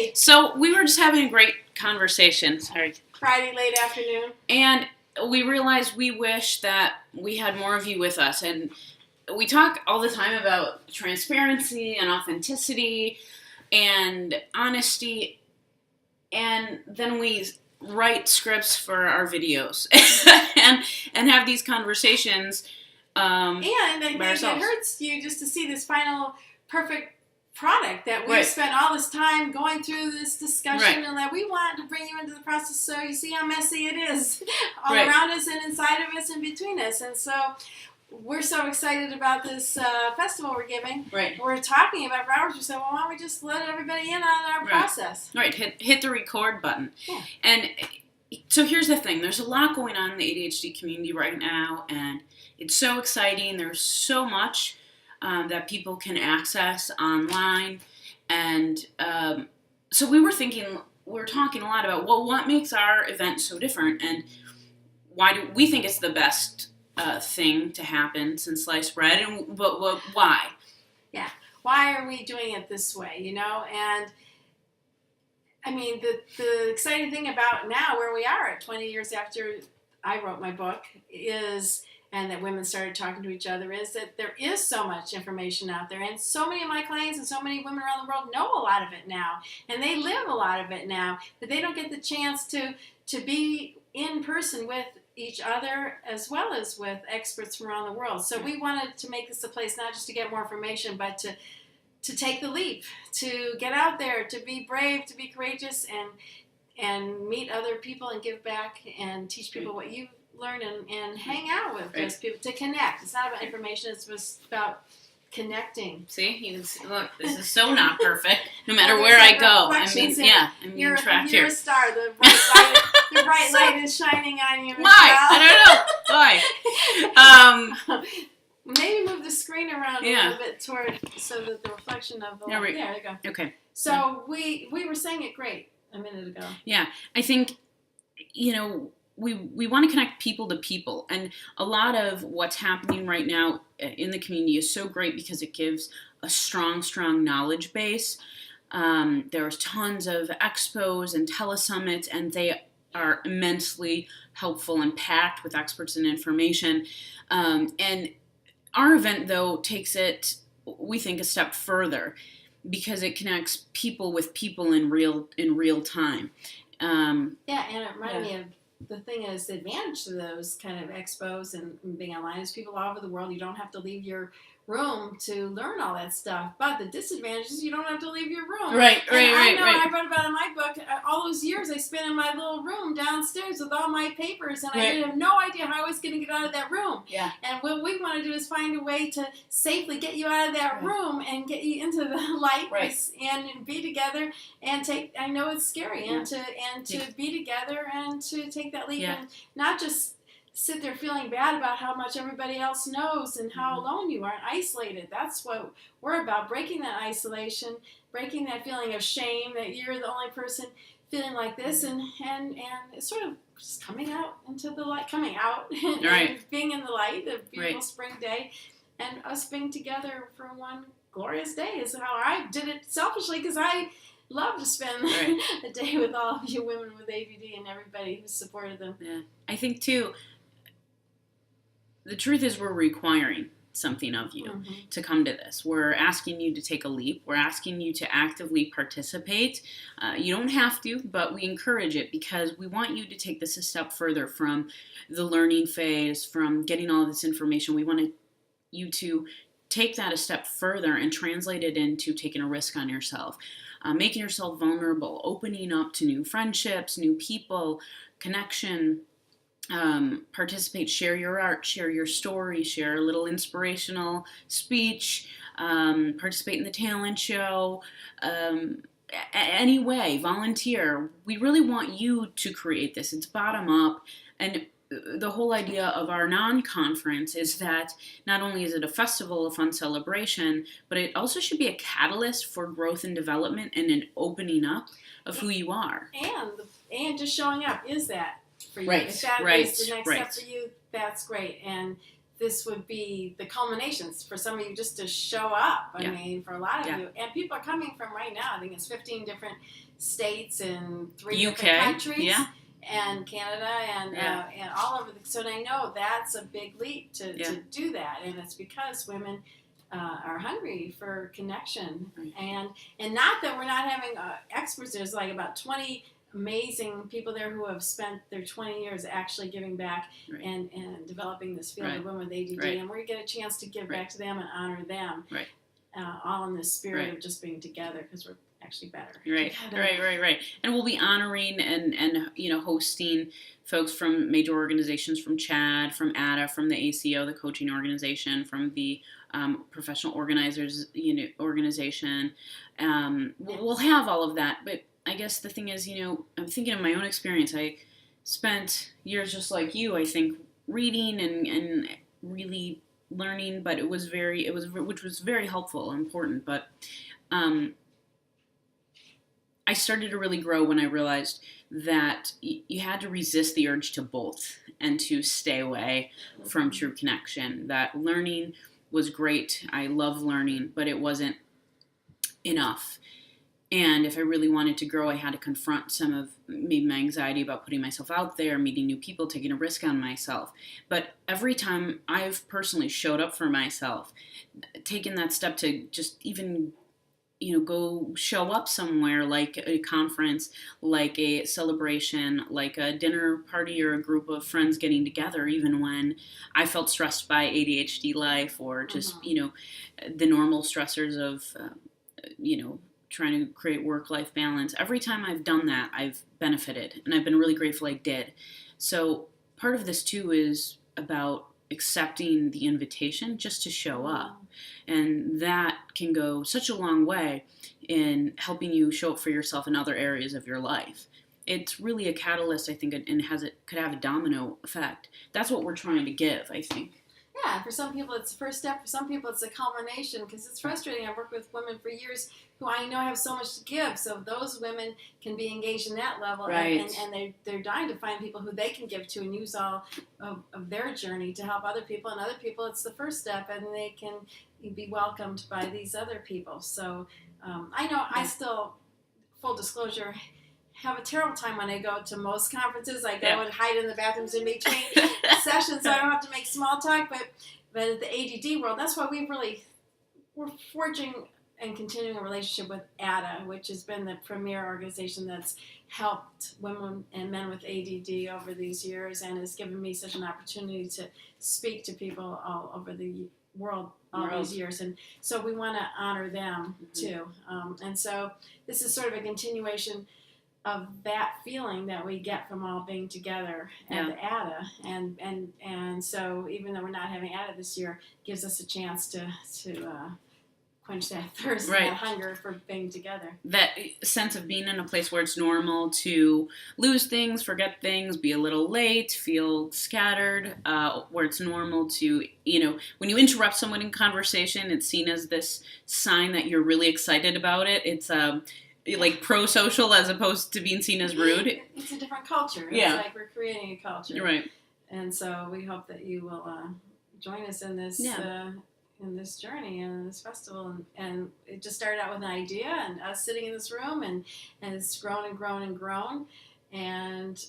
Hey. So we were just having a great conversation. Sorry. Friday late afternoon. And we realized we wish that we had more of you with us. And we talk all the time about transparency and authenticity and honesty. And then we write scripts for our videos and have these conversations. And I think it hurts you just to see this final perfect product that we've spent all this time going through this discussion and that we want to bring you into the process so you see how messy it is all around us and inside of us and between us. And so we're so excited about this festival we're giving. Right. We're talking about it for hours. We said, well, why don't we just let everybody in on our process? Right. Hit the record button. Yeah. And so here's the thing. There's a lot going on in the ADHD community right now, and it's so exciting. There's so much that people can access online. And so we were talking a lot about, well, what makes our event so different, and why do we think it's the best thing to happen since sliced bread, and but why? Yeah, why are we doing it this way, And I mean, the exciting thing about now, where we are at 20 years after I wrote my book, and that women started talking to each other, is that there is so much information out there. And so many of my clients and so many women around the world know a lot of it now. And they live a lot of it now. But they don't get the chance to be in person with each other as well as with experts from around the world. So we wanted to make this a place not just to get more information, but to take the leap, to get out there, to be brave, to be courageous, and meet other people and give back and teach people what you've learned and hang out with those people, to connect. It's not about information, it's just about connecting. See, look, this is so not perfect. No matter where I go, you're trapped here. You're a star. The bright light is shining on you. Why? I don't know. Why? Maybe move the screen around a little bit toward so that the reflection of the light. There you go. Okay. So we were saying it great a minute ago. Yeah, I think we want to connect people to people, and a lot of what's happening right now in the community is so great because it gives a strong knowledge base. There's tons of expos and telesummits, and they are immensely helpful and packed with experts and information. And our event, though, takes it, we think, a step further because it connects people with people in real time. And it reminded me of, the thing is, the advantage to those kind of expos and being online is people all over the world. You don't have to leave your room to learn all that stuff. But the disadvantage is you don't have to leave your room. Right. I wrote about it in my book, all those years I spent in my little room downstairs with all my papers, and I didn't have no idea how I was going to get out of that room. Yeah. And what we want to do is find a way to safely get you out of that room and get you into the light and be together and take, I know it's scary, and to be together and to take that leap and not just sit there feeling bad about how much everybody else knows and how alone you are and isolated. That's what we're about, breaking that isolation, breaking that feeling of shame that you're the only person feeling like this, and it's sort of just coming out into the light, and being in the light, a beautiful spring day, and us being together for one glorious day is how I did it selfishly, because I love to spend a day with all of you women with ADD and everybody who supported them. Yeah, I think too, the truth is we're requiring something of you to come to this. We're asking you to take a leap. We're asking you to actively participate. You don't have to, but we encourage it because we want you to take this a step further from the learning phase, from getting all this information. We want you to take that a step further and translate it into taking a risk on yourself, making yourself vulnerable, opening up to new friendships, new people, connection. Participate, share your art, share your story, share a little inspirational speech, participate in the talent show, any way, volunteer. We really want you to create this. It's bottom up, and the whole idea of our non-conference is that not only is it a festival, a fun celebration, but it also should be a catalyst for growth and development and an opening up of who you are. And just showing up is that for you. Right, if that is the next step for you, that's great. And this would be the culminations for some of you just to show up. I mean, for a lot of you. And people are coming from right now, I think it's 15 different states and 3 different countries. And Canada and all over. So I know that's a big leap to do that. And it's because women are hungry for connection. And not that we're not having experts. There's like about 20 amazing people there who have spent their 20 years actually giving back and developing this field of women with ADD, and we get a chance to give back to them and honor them, all in the spirit of just being together, because we're actually better. Right. And we'll be honoring and hosting folks from major organizations, from CHAD, from ADA, from the ACO, the coaching organization, from the professional organizers organization. We'll have all of that, but I guess the thing is, I'm thinking of my own experience. I spent years just like you, I think, reading and really learning, but which was very helpful and important. But I started to really grow when I realized that you had to resist the urge to bolt and to stay away from true connection. That learning was great. I love learning, but it wasn't enough. And if I really wanted to grow, I had to confront some of maybe my anxiety about putting myself out there, meeting new people, taking a risk on myself. But every time I've personally showed up for myself, taken that step to just even, go show up somewhere, like a conference, like a celebration, like a dinner party or a group of friends getting together, even when I felt stressed by ADHD life or just, the normal stressors of, trying to create work-life balance. Every time I've done that, I've benefited, and I've been really grateful I did. So part of this, too, is about accepting the invitation just to show up. And that can go such a long way in helping you show up for yourself in other areas of your life. It's really a catalyst, I think, and could have a domino effect. That's what we're trying to give, I think. Yeah, for some people it's the first step. For some people it's a culmination, because it's frustrating. I've worked with women for years who I know have so much to give. So those women can be engaged in that level, and they're dying to find people who they can give to and use all of their journey to help other people. And other people, it's the first step, and they can be welcomed by these other people. So I know I still, full disclosure, have a terrible time when I go to most conferences. I go and hide in the bathrooms in between sessions, so I don't have to make small talk. But at the ADD world, that's why we're forging and continuing a relationship with ADA, which has been the premier organization that's helped women and men with ADD over these years, and has given me such an opportunity to speak to people all over the world these years. And so we want to honor them too. And so this is sort of a continuation of that feeling that we get from all being together at the ADA, and so even though we're not having ADA this year, gives us a chance to quench that thirst and that hunger for being together. That sense of being in a place where it's normal to lose things, forget things, be a little late, feel scattered, where it's normal to, when you interrupt someone in conversation, it's seen as this sign that you're really excited about it. It's like pro-social as opposed to being seen as rude. It's a different culture. It's like we're creating a culture. Right. And so we hope that you will join us in this in this journey and in this festival. And it just started out with an idea and us sitting in this room, and it's grown and grown and grown. And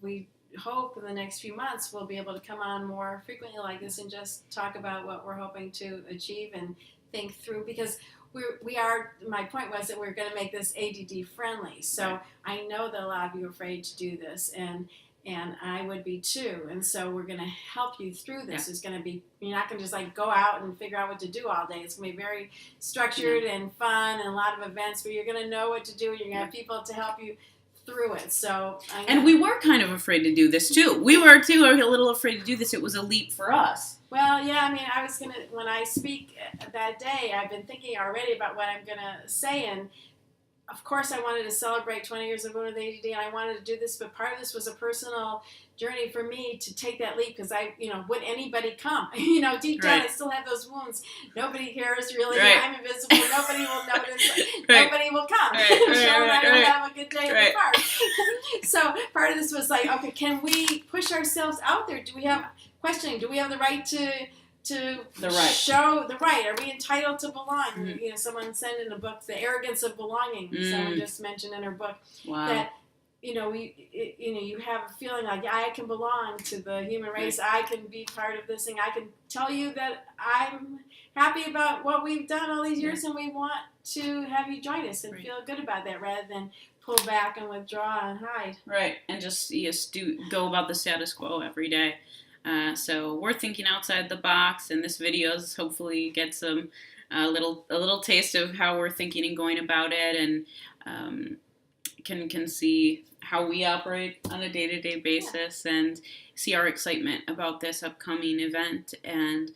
we hope in the next few months we'll be able to come on more frequently like this and just talk about what we're hoping to achieve and think through, because my point was that we're going to make this ADD friendly. So I know that a lot of you are afraid to do this, and I would be too. And so we're going to help you through this. It's going to be, you're not going to just like go out and figure out what to do all day. It's going to be very structured and fun, and a lot of events where you're going to know what to do, and you're going to have people to help you through it. So and we were kind of afraid to do this too. We were too a little afraid to do this. It was a leap for us. Well, yeah, I mean, I was going to, when I speak that day, I've been thinking already about what I'm going to say, and of course I wanted to celebrate 20 years of women with ADD, and I wanted to do this, but part of this was a personal journey for me to take that leap, because would anybody come? Deep down I still have those wounds. Nobody cares really. I'm invisible. Nobody will notice. Nobody will come. Michelle and I will have a good day in the park. So part of this was like, okay, can we push ourselves out there? Do we have questioning, do we have the right to The right. show the right? Are we entitled to belong? Mhm. You know, someone sent in a book, The Arrogance of Belonging. Someone just mentioned in her book that, you know, you have a feeling like I can belong to the human race. I can be part of this thing. I can tell you that I'm happy about what we've done all these years, and we want to have you join us and feel good about that, rather than pull back and withdraw and hide. Right, and just go about the status quo every day. So we're thinking outside the box, and this video hopefully gets some a little taste of how we're thinking and going about it, and can see how we operate on a day-to-day basis, and see our excitement about this upcoming event. And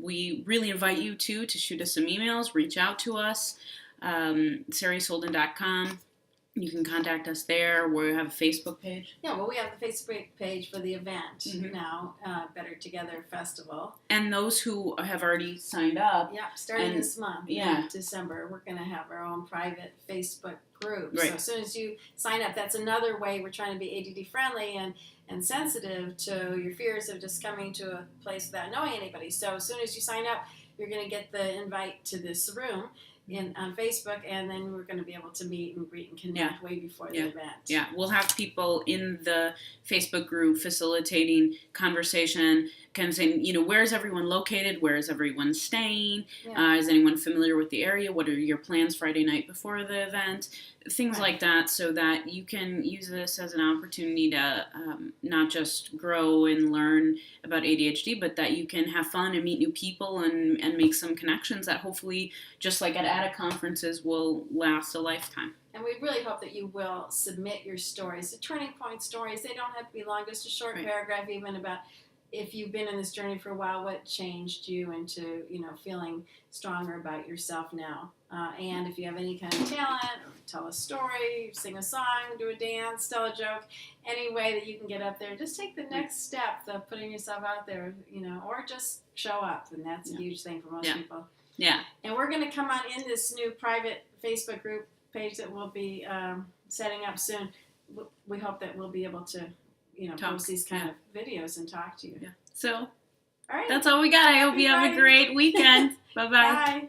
we really invite you to shoot us some emails, reach out to us, SariSolden.com. You can contact us there. We have a Facebook page. Yeah, well, we have the Facebook page for the event now, Better Together Festival. And those who have already signed up. Yeah, starting this month, in December, we're going to have our own private Facebook group. Right. So as soon as you sign up, that's another way we're trying to be ADD friendly and sensitive to your fears of just coming to a place without knowing anybody. So as soon as you sign up, you're going to get the invite to this room on Facebook, and then we're going to be able to meet and greet and connect way before the event. Yeah, we'll have people in the Facebook group facilitating conversation, kind of saying, you know, where's everyone located? Where is everyone staying? Is anyone familiar with the area? What are your plans Friday night before the event? Things like that, so that you can use this as an opportunity to not just grow and learn about ADHD, but that you can have fun and meet new people and make some connections that hopefully, just like at ADA conferences, will last a lifetime. And we really hope that you will submit your stories, the turning point stories. They don't have to be long, just a short paragraph even about if you've been in this journey for a while, what changed you into, you know, feeling stronger about yourself now. And if you have any kind of talent, or tell a story, sing a song, do a dance, tell a joke, any way that you can get up there, just take the next step of putting yourself out there, you know, or just show up. And that's a huge thing for most people. Yeah. And we're going to come on in this new private Facebook group page that we'll be setting up soon. We hope that we'll be able to, you know, post these kind of videos and talk to you. Yeah. So, all right. That's all we got. I hope you have a great weekend. Bye-bye. Bye.